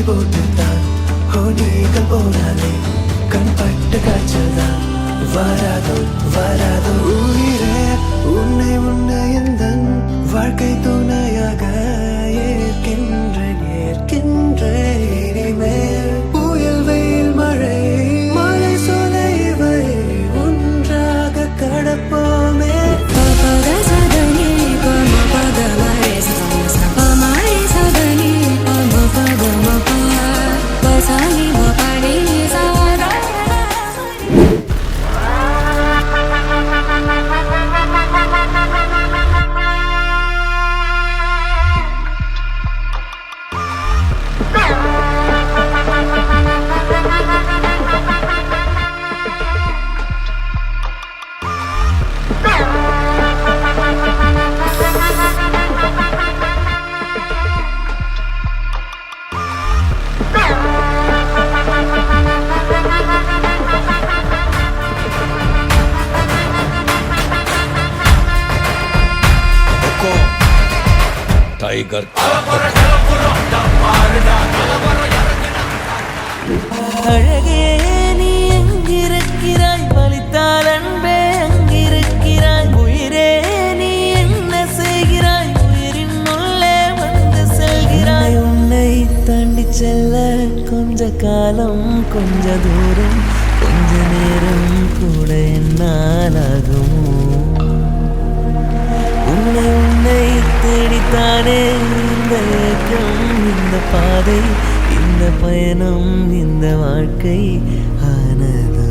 போட்டுத்தான் நீங்கள் போனாலே கண்பட்ட காய்ச்சல் தான் வராதோ வராதோ உயிரே உன்னை உன்னை எந்தன் வாழ்க்கை துணையாக ஏற்கின்றேன் ஏற்கின்றேன் இனிமேல் புயல் வெயில் மழை மழை சோலை இவை ஒன்றாக கடப்போமே टाइगर அழகே நீ எங்கிருக்கிறாய் வலித்தால் அன்பே அங்கிருக்கிறாய் உயிரே நீ என்ன செய்கிறாய் உயிரின் உள்ளே வந்து செல்கிறாய் உன்னை தாண்டி செல்ல கொஞ்ச காலம் கொஞ்ச தூரம் கொஞ்ச நேரம் கூட என்னால் ஆகுமோ உன்னை தேடித்தானே இந்த ஏக்கம் இந்த பாதை இந்த பயணம் இந்த வாழ்க்கை ஆனது